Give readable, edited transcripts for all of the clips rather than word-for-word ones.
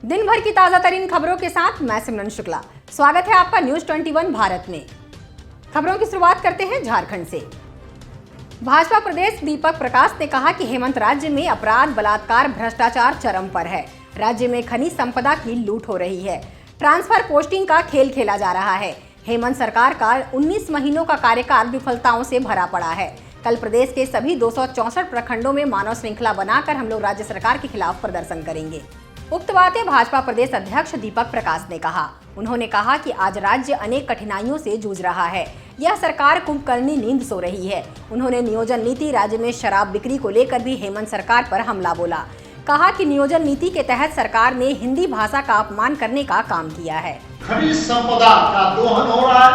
दिन भर की ताजा तरीन खबरों के साथ मैं सिमरन शुक्ला। स्वागत है आपका न्यूज 21 भारत में। खबरों की शुरुआत करते हैं झारखंड से। भाजपा प्रदेश दीपक प्रकाश ने कहा कि हेमंत राज्य में अपराध, बलात्कार, भ्रष्टाचार चरम पर है। राज्य में खनिज संपदा की लूट हो रही है। ट्रांसफर पोस्टिंग का खेल खेला जा रहा है। हेमंत सरकार का 19 महीनों का कार्यकाल विफलताओं से भरा पड़ा है। कल प्रदेश के सभी 264 प्रखंडों में मानव श्रृंखला बनाकर हम लोग राज्य सरकार के खिलाफ प्रदर्शन करेंगे। उक्त बातें भाजपा प्रदेश अध्यक्ष दीपक प्रकाश ने कहा। उन्होंने कहा कि आज राज्य अनेक कठिनाइयों से जूझ रहा है। यह सरकार कुंभकर्णी नींद सो रही है। उन्होंने नियोजन नीति राज्य में शराब बिक्री को लेकर भी हेमंत सरकार पर हमला बोला। कहा कि नियोजन नीति के तहत सरकार ने हिंदी भाषा का अपमान करने का काम किया है। खनिज संपदा का दोहन हो रहा है,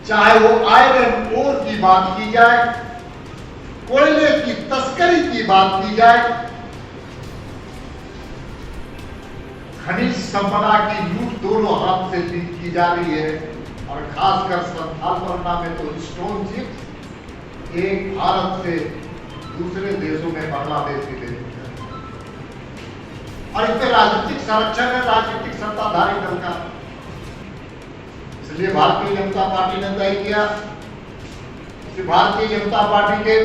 चाहे वो आयरन ओर की बात की जाए, कोयले की तस्करी की बात की जाए, खनिज संपदा की लूट दोनों हाथ से की जा रही है। और खासकर संथाल परगना में तो स्टोन चिप्स एक भारत से दूसरे देशों में बांग्लादेश के देश में, और इसमें राजनीतिक संरक्षण है राजनीतिक सत्ताधारी दल का। इसलिए भारतीय जनता पार्टी ने तय किया कि भारतीय जनता पार्टी के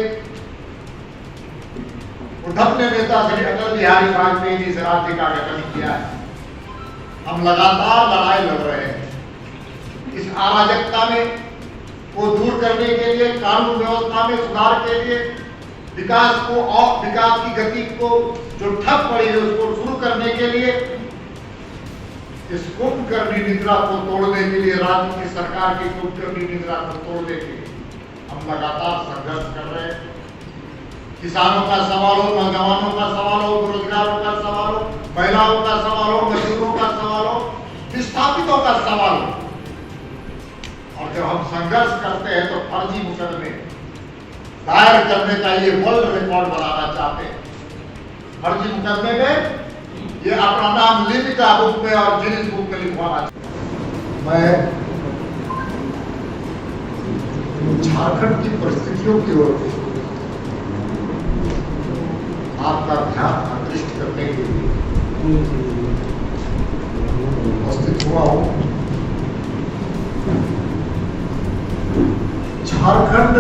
उद्धव नेता श्री अटल बिहारी वाजपेयी जी से राज्य का गठन किया है। हम लगातार लड़ाई लड़ रहे हैं इस अराजकता में को दूर करने के लिए, कानून व्यवस्था में सुधार के लिए, विकास को और विकास की गति को जो ठप पड़ी है उसको शुरू करने के लिए, इस कुंभकर्णी निद्रा को तोड़ने के लिए, राज्य की सरकार की कुंभकर्णी निद्रा को तोड़ने के लिए हम लगातार संघर्ष कर रहे हैं। किसानों का सवाल हो, नौजवानों का सवाल हो, बेरोजगारों का सवाल हो, महिलाओं का सवाल हो, मजदूरों का सवाल हो, विस्थापितों का सवाल हो, और जब हम संघर्ष करते हैं तो फर्जी मुकदमे दायर करने का ये वर्ल्ड रिकॉर्ड बनाना चाहते हैं। फर्जी मुकदमे में ये अपना नाम लिपिका बुक में और गिनीज बुक में लिखवाना चाहते। मैं झारखंड की परिस्थितियों की ओर आपका ध्यान आकृष्ट करने के लिए उपस्थित हुआ हूं। झारखंड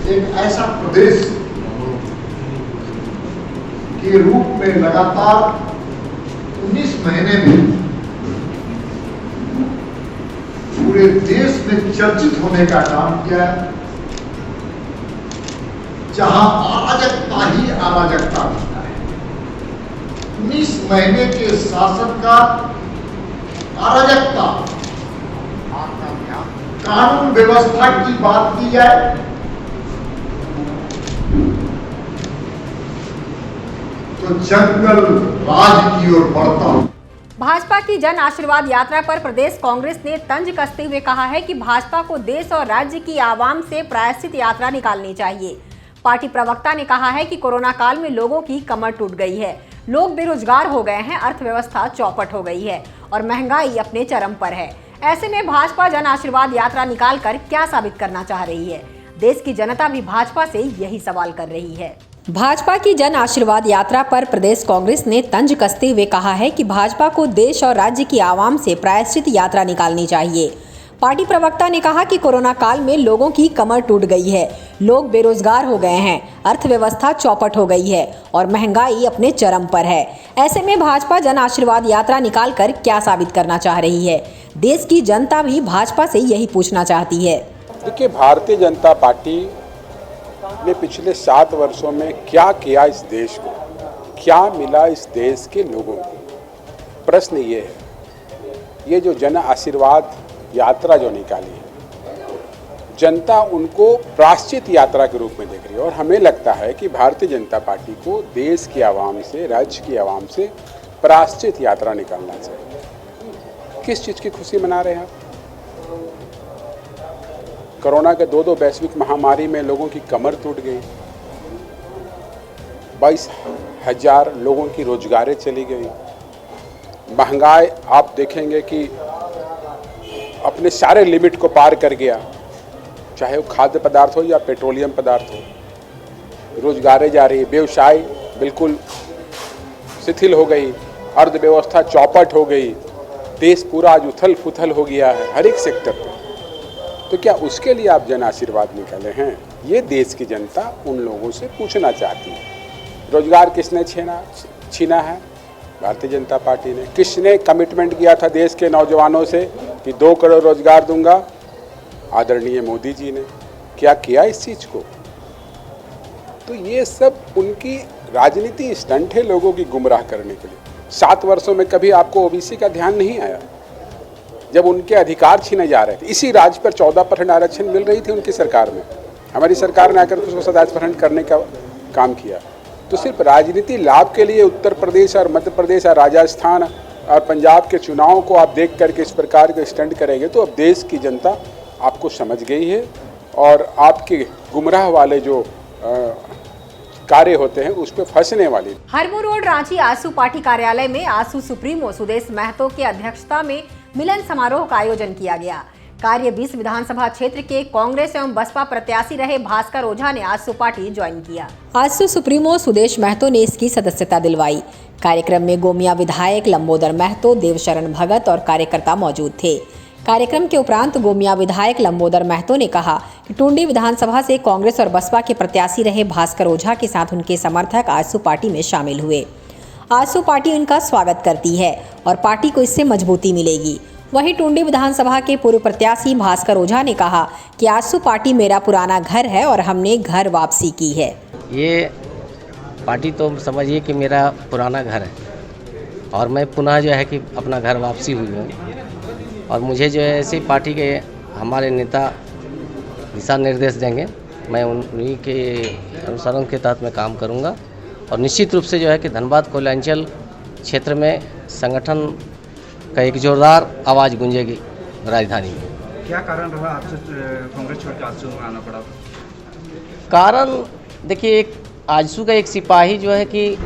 एक ऐसा प्रदेश के रूप में लगातार 19 महीने में पूरे देश में चर्चित होने का काम किया है, जहां अराजकता ही अराजकता दिखता है। 19 महीने के शासन का अराजकता, कानून व्यवस्था की बात की जाए तो जंगल राज की ओर बढ़ता। भाजपा की जन आशीर्वाद यात्रा पर प्रदेश कांग्रेस ने तंज कसते हुए कहा है कि भाजपा को देश और राज्य की आवाम से प्रायश्चित यात्रा निकालनी चाहिए। पार्टी प्रवक्ता ने कहा है कि कोरोना काल में लोगों की कमर टूट गई है, लोग बेरोजगार हो गए हैं, अर्थव्यवस्था चौपट हो गई है और महंगाई अपने चरम पर है। ऐसे में भाजपा जन आशीर्वाद यात्रा निकालकर क्या साबित करना चाह रही है? देश की जनता भी भाजपा से यही सवाल कर रही है। भाजपा की जन आशीर्वाद यात्रा पर प्रदेश कांग्रेस ने तंज कसते हुए कहा है कि भाजपा को देश और राज्य की आवाम से प्रायश्चित यात्रा निकालनी चाहिए। पार्टी प्रवक्ता ने कहा कि कोरोना काल में लोगों की कमर टूट गई है, लोग बेरोजगार हो गए हैं, अर्थव्यवस्था चौपट हो गई है और महंगाई अपने चरम पर है। ऐसे में भाजपा जन आशीर्वाद यात्रा निकालकर क्या साबित करना चाह रही है? देश की जनता भी भाजपा से यही पूछना चाहती है। देखिए, भारतीय जनता पार्टी ने पिछले 7 वर्षों में क्या किया इस देश को, क्या मिला इस देश के लोगों को? प्रश्न ये है, ये जो जन आशीर्वाद यात्रा जो निकाली है, जनता उनको प्रायश्चित यात्रा के रूप में देख रही है। और हमें लगता है कि भारतीय जनता पार्टी को देश की आवाम से, राज्य की आवाम से प्रायश्चित यात्रा निकालना चाहिए। किस चीज़ की खुशी मना रहे हैं आप? कोरोना के 2 वैश्विक महामारी में लोगों की कमर टूट गई, 22,000 लोगों की रोजगारें चली गई, महंगाई आप देखेंगे कि अपने सारे लिमिट को पार कर गया, चाहे वो खाद्य पदार्थ हो या पेट्रोलियम पदार्थ हो। रोजगारें जा रही, व्यवसाय बिल्कुल शिथिल हो गई, अर्थव्यवस्था चौपट हो गई, देश पूरा आज उथल पुथल हो गया है हर एक सेक्टर पे। तो क्या उसके लिए आप जन आशीर्वाद निकाले हैं? ये देश की जनता उन लोगों से पूछना चाहती है। रोजगार किसने छीना है? भारतीय जनता पार्टी ने। किसने कमिटमेंट किया था देश के नौजवानों से कि 2 करोड़ रोजगार दूंगा? आदरणीय मोदी जी ने। क्या किया इस चीज़ को? तो ये सब उनकी राजनीति स्टंट है लोगों की गुमराह करने के लिए। 7 वर्षों में कभी आपको ओबीसी का ध्यान नहीं आया जब उनके अधिकार छीने जा रहे थे। इसी राज्य पर 14% आरक्षण मिल रही थी उनकी सरकार में, हमारी सरकार ने आकर उसको 27% करने का काम किया। तो सिर्फ राजनीति लाभ के लिए उत्तर प्रदेश और मध्य प्रदेश और राजस्थान और पंजाब के चुनावों को आप देख करके इस प्रकार के स्टंट करेंगे तो अब देश की जनता आपको समझ गई है और आपके गुमराह वाले जो कार्य होते हैं उस पर फंसने वाली। हरमू रोड रांची आसू पार्टी कार्यालय में आसू सुप्रीमो सुदेश महतो की अध्यक्षता में मिलन समारोह का आयोजन किया गया। कार्य 20 विधानसभा क्षेत्र के कांग्रेस एवं बसपा प्रत्याशी रहे भास्कर ओझा ने आसू पार्टी ज्वाइन किया। आसू सुप्रीमो सुदेश महतो ने इसकी सदस्यता दिलवाई। कार्यक्रम में गोमिया विधायक लंबोदर महतो, देवशरण भगत और कार्यकर्ता मौजूद थे। कार्यक्रम के उपरांत गोमिया विधायक लंबोदर महतो ने कहा कि टुंडी विधानसभा से कांग्रेस और बसपा के प्रत्याशी रहे भास्कर ओझा के साथ उनके समर्थक आसू पार्टी में शामिल हुए। आसू पार्टी उनका स्वागत करती है और पार्टी को इससे मजबूती मिलेगी। वहीं टुंडी विधानसभा के पूर्व प्रत्याशी भास्कर ओझा ने कहा कि आसू पार्टी मेरा पुराना घर है और हमने घर वापसी की है। ये पार्टी तो समझिए कि मेरा पुराना घर है और मैं पुनः जो है कि अपना घर वापसी हुई हूँ और मुझे जो है ऐसी पार्टी के हमारे नेता दिशा निर्देश देंगे, मैं उन्हीं के अनुसरण के तहत मैं काम करूंगा और निश्चित रूप से जो है कि धनबाद कोयलांचल क्षेत्र में संगठन का एक जोरदार आवाज़ गूंजेगी राजधानी में। क्या कारण रहा आपसे कांग्रेस छोड़ के आजसू में आना पड़ा? कारण देखिए, एक आजसू का एक सिपाही जो है कि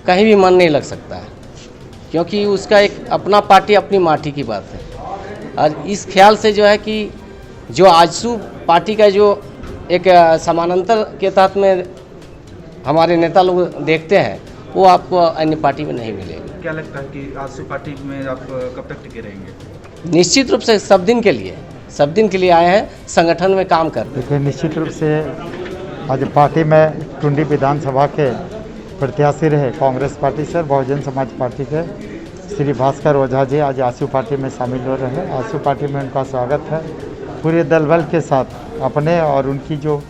कहीं भी मन नहीं लग सकता है क्योंकि उसका एक अपना पार्टी अपनी माटी की बात है। और इस ख्याल से जो है कि जो आजसू पार्टी का जो एक समानांतर के तहत में हमारे नेता लोग देखते हैं वो आपको अन्य पार्टी में नहीं मिलेगा। क्या लगता है कि आजसू पार्टी में आप कब तक टिके रहेंगे? निश्चित रूप से सब दिन के लिए आए हैं, संगठन में काम कर। देखिए, निश्चित रूप से आज पार्टी में टुंडी विधानसभा के प्रत्याशी रहे कांग्रेस पार्टी से बहुजन समाज पार्टी के श्री भास्कर ओझा जी आज आसू पार्टी में शामिल हो रहे हैं। आसू पार्टी में उनका स्वागत है। पूरे दल बल के साथ अपने और उनकी जो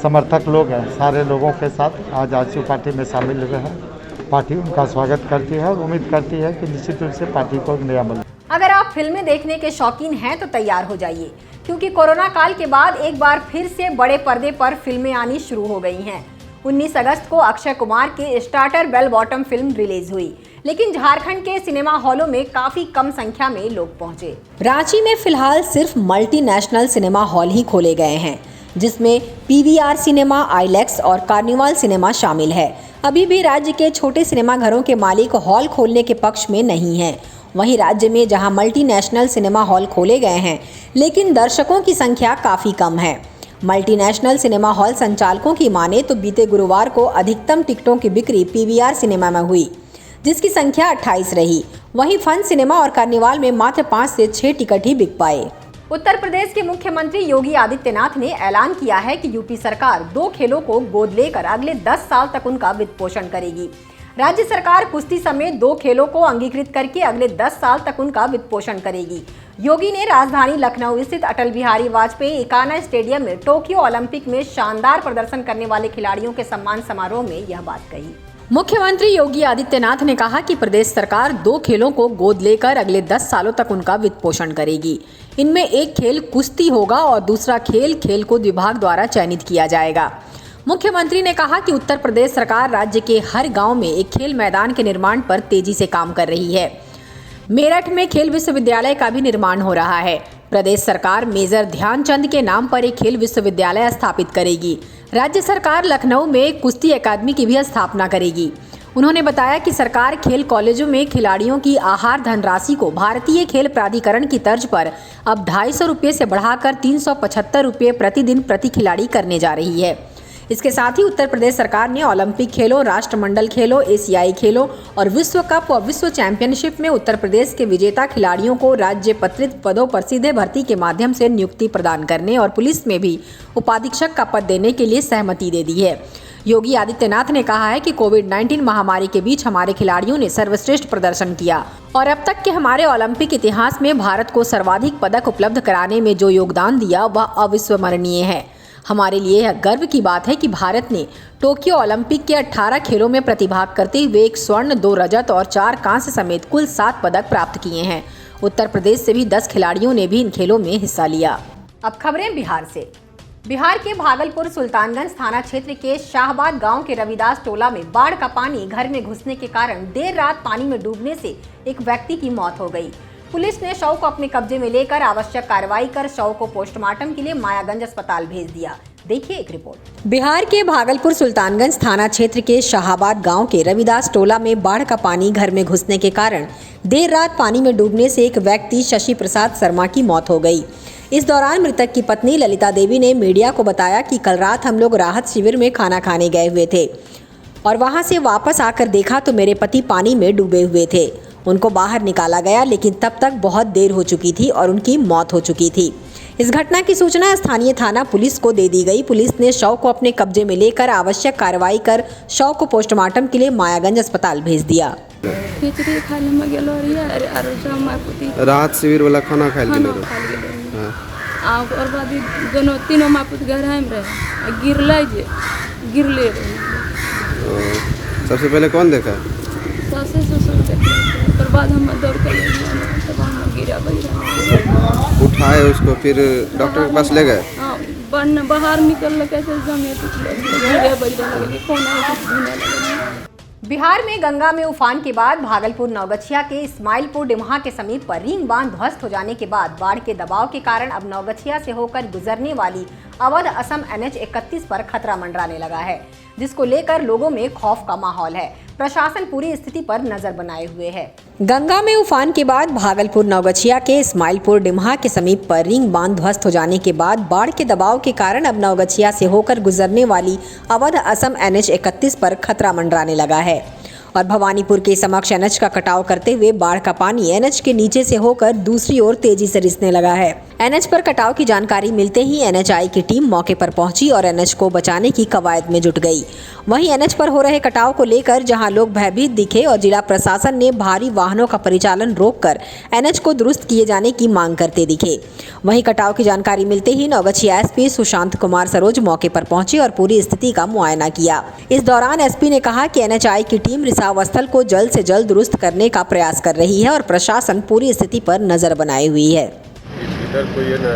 समर्थक लोग हैं सारे लोगों के साथ आज आसू पार्टी में शामिल हुए हैं। पार्टी उनका स्वागत करती है और उम्मीद करती है कि निश्चित रूप से पार्टी को नया मिले। अगर आप फिल्में देखने के शौकीन हैं तो तैयार हो जाइए, क्योंकि कोरोना काल के बाद एक बार फिर से बड़े पर्दे पर फिल्में आनी शुरू हो गई हैं। 19 अगस्त को अक्षय कुमार की starrer Bell Bottom film release हुई, लेकिन झारखंड के सिनेमा हॉलों में काफी कम संख्या में लोग पहुंचे। रांची में फिलहाल सिर्फ मल्टीनेशनल सिनेमा हॉल ही खोले गए हैं, जिसमें पीवीआर सिनेमा, आईलैक्स और कार्निवाल सिनेमा शामिल है। अभी भी राज्य के छोटे सिनेमा घरों के मालिक हॉल खोलने के पक्ष में नहीं हैं। वहीं राज्य में जहां मल्टीनेशनल सिनेमा हॉल खोले गए हैं, लेकिन दर्शकों की संख्या काफ़ी कम है। मल्टीनेशनल सिनेमा हॉल संचालकों की माने तो बीते गुरुवार को अधिकतम टिकटों की बिक्री पीवीआर सिनेमा में हुई, जिसकी संख्या 28 रही। वहीं फन सिनेमा और कार्निवाल में मात्र 5 से 6 टिकट ही बिक पाए। उत्तर प्रदेश के मुख्यमंत्री योगी आदित्यनाथ ने ऐलान किया है कि यूपी सरकार 2 खेलों को गोद लेकर अगले 10 साल तक उनका वित्त पोषण करेगी। राज्य सरकार कुश्ती समेत 2 खेलों को अंगीकृत करके अगले 10 साल तक उनका वित्त पोषण करेगी। योगी ने राजधानी लखनऊ स्थित अटल बिहारी वाजपेयी इकाना स्टेडियम में टोक्यो ओलंपिक में शानदार प्रदर्शन करने वाले खिलाड़ियों के सम्मान समारोह में यह बात कही। मुख्यमंत्री योगी आदित्यनाथ ने कहा कि प्रदेश सरकार 2 खेलों को गोद लेकर अगले 10 सालों तक उनका वित्त पोषण करेगी। इनमें एक खेल कुश्ती होगा और दूसरा खेल खेलकूद विभाग द्वारा चयनित किया जाएगा। मुख्यमंत्री ने कहा कि उत्तर प्रदेश सरकार राज्य के हर गांव में एक खेल मैदान के निर्माण पर तेजी से काम कर रही है। मेरठ में खेल विश्वविद्यालय का भी निर्माण हो रहा है। प्रदेश सरकार मेजर ध्यानचंद के नाम पर एक खेल विश्वविद्यालय स्थापित करेगी। राज्य सरकार लखनऊ में कुश्ती अकादमी की भी स्थापना करेगी। उन्होंने बताया कि सरकार खेल कॉलेजों में खिलाड़ियों की आहार धनराशि को भारतीय खेल प्राधिकरण की तर्ज पर अब 250 रुपये से बढ़ाकर 375 रुपये प्रतिदिन प्रति खिलाड़ी करने जा रही है। इसके साथ ही उत्तर प्रदेश सरकार ने ओलंपिक खेलों, राष्ट्रमंडल खेलों, एशियाई खेलों और विश्व कप और विश्व चैंपियनशिप में उत्तर प्रदेश के विजेता खिलाड़ियों को राज्य पत्रित पदों पर सीधे भर्ती के माध्यम से नियुक्ति प्रदान करने और पुलिस में भी उपाधीक्षक का पद देने के लिए सहमति दे दी है। योगी आदित्यनाथ ने कहा है कि कोविड-19 महामारी के बीच हमारे खिलाड़ियों ने सर्वश्रेष्ठ प्रदर्शन किया और अब तक के हमारे ओलंपिक इतिहास में भारत को सर्वाधिक पदक उपलब्ध कराने में जो योगदान दिया वह अविस्मरणीय है। हमारे लिए यह गर्व की बात है कि भारत ने टोक्यो ओलंपिक के 18 खेलों में प्रतिभाग करते हुए 1 स्वर्ण, 2 रजत और 4 कांस्य समेत कुल 7 पदक प्राप्त किए हैं। उत्तर प्रदेश से भी 10 खिलाड़ियों ने भी इन खेलों में हिस्सा लिया। अब खबरें बिहार से। बिहार के भागलपुर सुल्तानगंज थाना क्षेत्र के शाहबाद गांव के रविदास टोला में बाढ़ का पानी घर में घुसने के कारण देर रात पानी में डूबने से एक व्यक्ति की मौत हो गई। पुलिस ने शव को अपने कब्जे में लेकर आवश्यक कार्रवाई कर शव को पोस्टमार्टम के लिए मायागंज अस्पताल भेज दिया। देखिए एक रिपोर्ट। बिहार के भागलपुर सुल्तानगंज थाना क्षेत्र के शाहबाद गांव के रविदास टोला में बाढ़ का पानी घर में घुसने के कारण देर रात पानी में डूबने से एक व्यक्ति शशि प्रसाद शर्मा की मौत हो गई। इस दौरान मृतक की पत्नी ललिता देवी ने मीडिया को बताया कि कल रात हम लोग राहत शिविर में खाना खाने गए हुए थे और वहां से वापस आकर देखा तो मेरे पति पानी में डूबे हुए थे। उनको बाहर निकाला गया लेकिन तब तक बहुत देर हो चुकी थी और उनकी मौत हो चुकी थी। इस घटना की सूचना स्थानीय थाना पुलिस को दे दी गई। पुलिस ने शव को अपने कब्जे में लेकर आवश्यक कार्रवाई कर शव को पोस्टमार्टम के लिए मायागंज अस्पताल भेज दिया। खिचड़ी खाने में गेलो रही राहत शिविर वाला खाना खाए और बाद दोनों तीनों मापुत घर में रहे गिरले सबसे पहले कौन देखा? सासे ससुर देखा। और बाद हम दौड़ कर तब हम गिरा उठाए उसको, फिर डॉक्टर के पास ले गए। हाँ, बाहर निकल कैसे जमे गिरे बजने लगे कौन है। बिहार में गंगा में उफान के बाद भागलपुर नवगछिया के इस्माइलपुर डिमहा के समीप पर रिंग बांध ध्वस्त हो जाने के बाद बाढ़ के दबाव के कारण अब नवगछिया से होकर गुजरने वाली अवध असम NH 31 पर खतरा मंडराने लगा है, जिसको लेकर लोगों में खौफ का माहौल है। प्रशासन पूरी स्थिति पर नजर बनाए हुए है। गंगा में उफान के बाद भागलपुर नवगछिया के इस्माइलपुर डिमहा के समीप पर रिंग बांध ध्वस्त हो जाने के बाद बाढ़ के दबाव के कारण अब नवगछिया से होकर गुजरने वाली अवध असम NH 31 पर खतरा मंडराने लगा है और भवानीपुर के समक्ष NH का कटाव करते हुए बाढ़ का पानी NH के नीचे से होकर दूसरी ओर तेजी से रिसने लगा है। NH पर कटाव की जानकारी मिलते ही NHI की टीम मौके पर पहुंची और NH को बचाने की कवायद में जुट गई। वहीं NH पर हो रहे कटाव को लेकर जहां लोग भयभीत दिखे और जिला प्रशासन ने भारी वाहनों का परिचालन रोककर NH को दुरुस्त किए जाने की मांग करते दिखे। वहीं कटाव की जानकारी मिलते ही नवगछिया SP सुशांत कुमार सरोज मौके पर पहुंचे और पूरी स्थिति का मुआयना किया। इस दौरान SP ने कहा कि NHI की टीम रिसाव स्थल को जल्द से जल्द दुरुस्त करने का प्रयास कर रही है और प्रशासन पूरी स्थिति पर नजर बनाए हुई है। इधर कोई है ना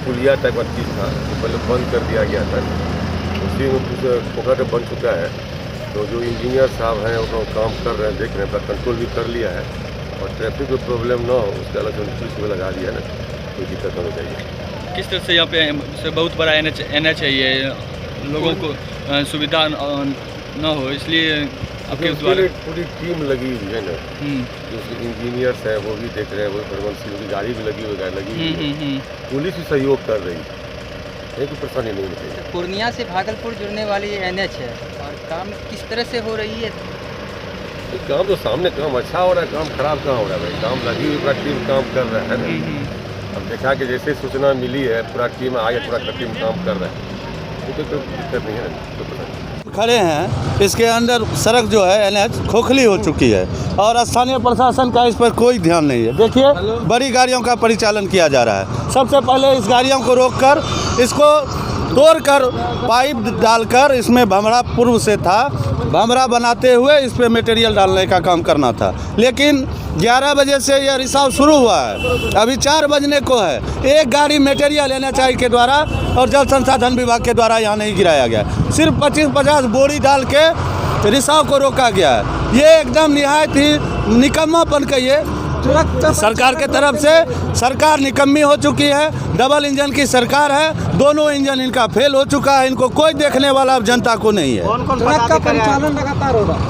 पुलिया टाइप का चीज था तो पहले बंद कर दिया गया था, उसी में कुछ पोखर बन चुका है। तो जो इंजीनियर साहब हैं वो काम कर रहे हैं, देख रहे हैं, कंट्रोल भी कर लिया है और ट्रैफिक में प्रॉब्लम ना हो उसके अलग पुलिस में लगा दिया ना, कोई दिक्कत नहीं चाहिए। किस तरह से यहाँ पे बहुत बड़ा NH है, ये लोगों को सुविधा न हो इसलिए आपके पूरी टीम लगी हुई है ना, जो इंजीनियर्स हैं वो भी देख रहे हैं, वो परमंसी की गाड़ी भी लगी हुई, पुलिस भी सहयोग कर रही है, कोई परेशानी नहीं होती। पूर्णिया से भागलपुर जुड़ने वाली NH है और काम किस तरह से हो रही है? काम तो सामने काम अच्छा हो रहा है, काम खराब कहाँ हो रहा है भाई, काम लगी हुई पूरा टीम काम कर रहा है ना। अब देखा कि जैसे सूचना मिली है पूरा टीम आगे पूरा टीम काम कर रहा है, तो दिक्कत नहीं है ना। खड़े हैं, इसके अंदर सड़क जो है NH खोखली हो चुकी है और स्थानीय प्रशासन का इस पर कोई ध्यान नहीं है। देखिए बड़ी गाड़ियों का परिचालन किया जा रहा है, सबसे पहले इस गाड़ियों को रोककर इसको तोड़कर पाइप डालकर इसमें भमरा पूर्व से था, भमरा बनाते हुए इस पर मटेरियल डालने का काम करना था। लेकिन 11 बजे से यह रिसाव शुरू हुआ है, अभी 4 बजने को है। एक गाड़ी मटेरियल NHI के द्वारा और जल संसाधन विभाग के द्वारा यहाँ नहीं गिराया गया, सिर्फ 25-50 बोरी डाल के रिसाव को रोका गया है। ये एकदम निहायत ही निकम्मापन कहिए सरकार के तरफ से। सरकार निकम्मी हो चुकी है, डबल इंजन की सरकार है, दोनों इंजन इनका फेल हो चुका है, इनको कोई देखने वाला अब जनता को नहीं है। ट्रक का परिचालन लगातार हो रहा है।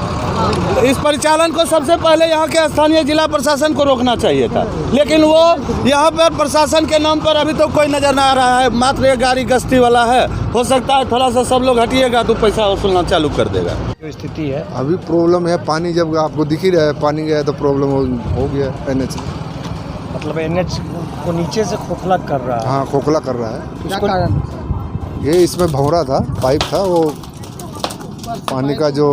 इस परिचालन को सबसे पहले यहाँ के स्थानीय जिला प्रशासन को रोकना चाहिए था, लेकिन वो यहाँ पर प्रशासन के नाम पर अभी तो कोई नज़र नहीं आ रहा है। मात्र एक गाड़ी गश्ती वाला है, हो सकता है थोड़ा सा सब लोग हटिएगा तो पैसा वसूलना चालू कर देगा। स्थिति है अभी प्रॉब्लम है, पानी जब आपको दिख ही रहा है, पानी गया तो प्रॉब्लम हो गया। NH मतलब NH को नीचे से खोखला कर रहा है। हाँ, खोखला कर रहा है। क्या कारण? ये इसमें भंवरा था, पाइप था, वो पानी का जो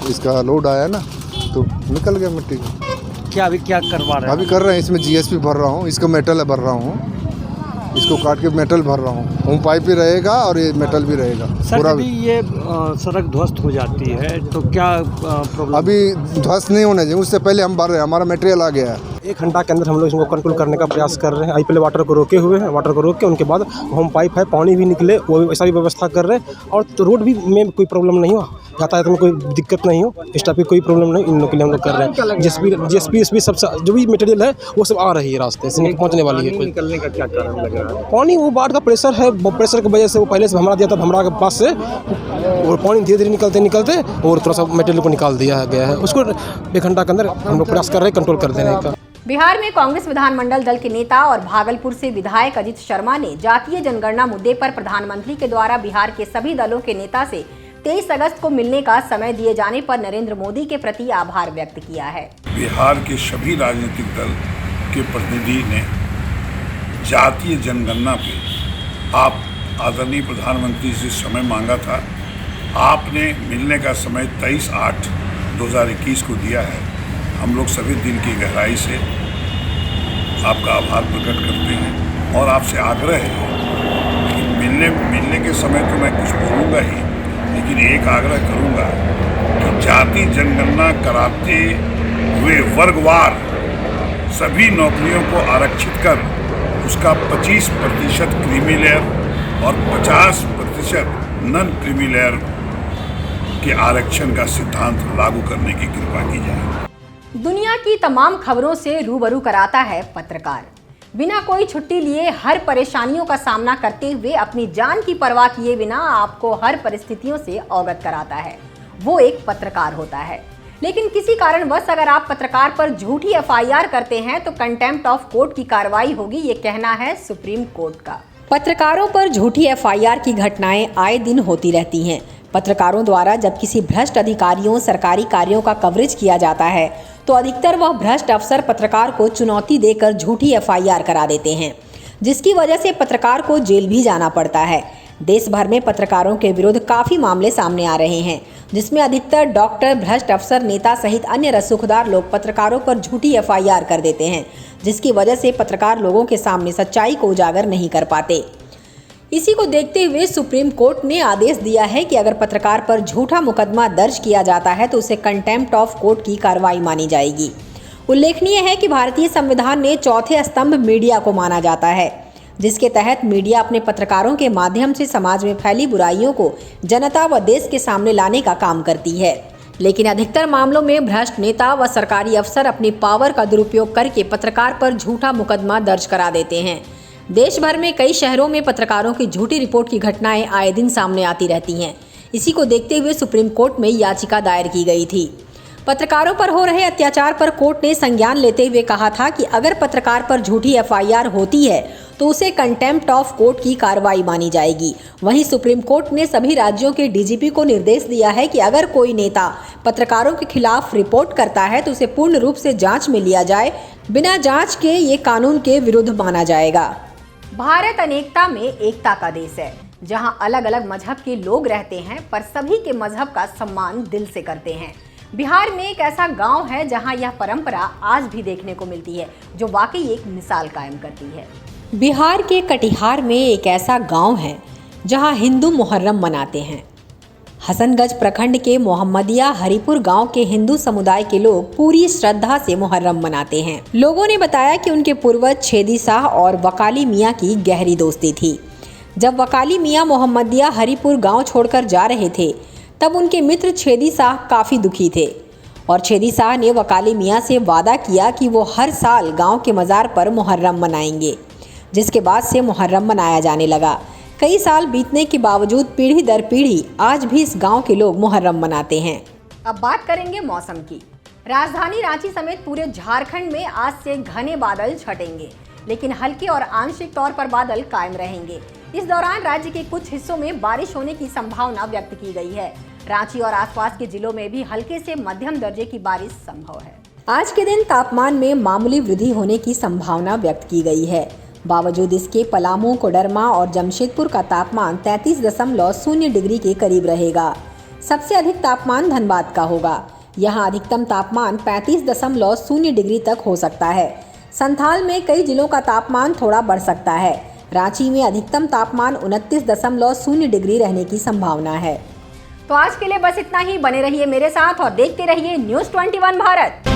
इसका लोड आया ना तो निकल गया मिट्टी का। क्या अभी क्या करवा रहे हैं? अभी कर रहे हैं, इसमें GSP भर रहा हूँ, इसको मेटल भर रहा हूँ, इसको काट के मेटल भर रहा हूँ। वो पाइप भी रहेगा और ये मेटल भी रहेगा। सर अभी ये सड़क ध्वस्त हो जाती है तो क्या प्रॉब्लम? अभी ध्वस्त नहीं होना चाहिए, उससे पहले हम भर रहे हैं, हमारा मटेरियल आ गया है। 1 घंटा के अंदर हम लोग इसको कंट्रोल करने का प्रयास कर रहे हैं। पहले वाटर को रोके हुए हैं, वाटर को रोक के उनके बाद होम पाइप है, पानी भी निकले, वो भी ऐसा भी व्यवस्था कर रहे हैं। और तो रोड भी में कोई प्रॉब्लम नहीं हो, यातायात में कोई दिक्कत नहीं हो, इस टाइप की कोई प्रॉब्लम नहीं, इन लोग के लिए हम लोग कर रहे हैं। GSP सब जो भी मटेरियल है वो सब आ रही है, रास्ते से पहुँचने वाली है। निकलने का क्या कारण लग रहा है? पानी वो बाढ़ का प्रेशर है, प्रेशर की वजह से वो पहले से भमरा दिया था, भमरा के पास से और पानी धीरे धीरे निकलते और थोड़ा सा मटेरियल को निकाल दिया गया है। उसको 1 घंटा के अंदर हम लोग प्रयास कर रहे हैं कंट्रोल कर देने का। बिहार में कांग्रेस विधानमंडल दल के नेता और भागलपुर से विधायक अजित शर्मा ने जातीय जनगणना मुद्दे पर प्रधानमंत्री के द्वारा बिहार के सभी दलों के नेता से 23 अगस्त को मिलने का समय दिए जाने पर नरेंद्र मोदी के प्रति आभार व्यक्त किया है। बिहार के सभी राजनीतिक दल के प्रतिनिधि ने जातीय जनगणना पे आप आदरणीय प्रधानमंत्री से समय मांगा था। आपने मिलने का समय 23/8/2021 को दिया है। हम लोग सभी दिल की गहराई से आपका आभार प्रकट करते हैं और आपसे आग्रह है कि मिलने के समय तो मैं कुछ बोलूँगा ही, लेकिन एक आग्रह करूँगा कि जाति जनगणना कराते हुए वर्गवार सभी नौकरियों को आरक्षित कर उसका 25% क्रीमी लेयर और 50% नॉन क्रीमी लेयर के आरक्षण का सिद्धांत लागू करने की कृपा की जाए। दुनिया की तमाम खबरों से रूबरू कराता है पत्रकार। बिना कोई छुट्टी लिए हर परेशानियों का सामना करते हुए अपनी जान की परवाह किए बिना आपको हर परिस्थितियों से अवगत कराता है, वो एक पत्रकार होता है। लेकिन किसी कारणवश अगर आप पत्रकार पर झूठी FIR करते हैं तो कंटेम्प्ट ऑफ कोर्ट की कार्रवाई होगी, ये कहना है सुप्रीम कोर्ट का। पत्रकारों पर झूठी FIR की घटनाएं आए दिन होती रहती हैं। पत्रकारों द्वारा जब किसी भ्रष्ट अधिकारियों सरकारी कार्यों का कवरेज किया जाता है तो अधिकतर वह भ्रष्ट अफसर पत्रकार को चुनौती देकर झूठी FIR करा देते हैं, जिसकी वजह से पत्रकार को जेल भी जाना पड़ता है। देश भर में पत्रकारों के विरुद्ध काफ़ी मामले सामने आ रहे हैं, जिसमें अधिकतर डॉक्टर, भ्रष्ट अफसर, नेता सहित अन्य रसूखदार लोग पत्रकारों पर झूठी FIR कर देते हैं, जिसकी वजह से पत्रकार लोगों के सामने सच्चाई को उजागर नहीं कर पाते। इसी को देखते हुए सुप्रीम कोर्ट ने आदेश दिया है कि अगर पत्रकार पर झूठा मुकदमा दर्ज किया जाता है तो उसे कंटेम्प्ट ऑफ कोर्ट की कार्रवाई मानी जाएगी। उल्लेखनीय है कि भारतीय संविधान ने चौथे स्तंभ मीडिया को माना जाता है, जिसके तहत मीडिया अपने पत्रकारों के माध्यम से समाज में फैली बुराइयों को जनता व देश के सामने लाने का काम करती है। लेकिन अधिकतर मामलों में भ्रष्ट नेता व सरकारी अफसर अपनी पावर का दुरुपयोग करके पत्रकार पर झूठा मुकदमा दर्ज करा देते हैं। देश भर में कई शहरों में पत्रकारों की झूठी रिपोर्ट की घटनाएं आए दिन सामने आती रहती हैं। इसी को देखते हुए सुप्रीम कोर्ट में याचिका दायर की गई थी। पत्रकारों पर हो रहे अत्याचार पर कोर्ट ने संज्ञान लेते हुए कहा था कि अगर पत्रकार पर झूठी FIR होती है तो उसे कंटेम्प्ट ऑफ कोर्ट की कार्रवाई मानी जाएगी। वहीं सुप्रीम कोर्ट ने सभी राज्यों के DGP को निर्देश दिया है कि अगर कोई नेता पत्रकारों के खिलाफ रिपोर्ट करता है तो उसे पूर्ण रूप से जांच में लिया जाए, बिना जांच के ये कानून के विरुद्ध माना जाएगा। भारत अनेकता में एकता का देश है, जहां अलग अलग मजहब के लोग रहते हैं पर सभी के मजहब का सम्मान दिल से करते हैं। बिहार में एक ऐसा गांव है जहां यह परंपरा आज भी देखने को मिलती है, जो वाकई एक मिसाल कायम करती है। बिहार के कटिहार में एक ऐसा गांव है जहां हिंदू मुहर्रम मनाते हैं। हसनगंज प्रखंड के मोहम्मदिया हरिपुर गांव के हिंदू समुदाय के लोग पूरी श्रद्धा से मुहर्रम मनाते हैं। लोगों ने बताया कि उनके पूर्वज छेदी शाह और वकाली मियाँ की गहरी दोस्ती थी। जब वकाली मियाँ मोहम्मदिया हरिपुर गांव छोड़कर जा रहे थे तब उनके मित्र छेदी शाह काफ़ी दुखी थे और छेदी शाह ने वकाली मियाँ से वादा किया कि वो हर साल गाँव के मज़ार पर मुहर्रम मनाएंगे, जिसके बाद से मुहर्रम मनाया जाने लगा। कई साल बीतने के बावजूद पीढ़ी दर पीढ़ी आज भी इस गांव के लोग मुहर्रम मनाते हैं। अब बात करेंगे मौसम की। राजधानी रांची समेत पूरे झारखंड में आज से घने बादल छटेंगे, लेकिन हल्के और आंशिक तौर पर बादल कायम रहेंगे। इस दौरान राज्य के कुछ हिस्सों में बारिश होने की संभावना व्यक्त की गई है। रांची और आसपास के जिलों में भी हल्के से मध्यम दर्जे की बारिश संभव है। आज के दिन तापमान में मामूली वृद्धि होने की संभावना व्यक्त की गई है। बावजूद इसके पलामू, कोडरमा और जमशेदपुर का तापमान 33.0 डिग्री के करीब रहेगा। सबसे अधिक तापमान धनबाद का होगा। यहाँ अधिकतम तापमान 35.0 डिग्री तक हो सकता है। संथाल में कई जिलों का तापमान थोड़ा बढ़ सकता है। रांची में अधिकतम तापमान 29.0 डिग्री रहने की संभावना है। तो आज के लिए बस इतना ही। बने रहिए मेरे साथ और देखते रहिए News 21 भारत।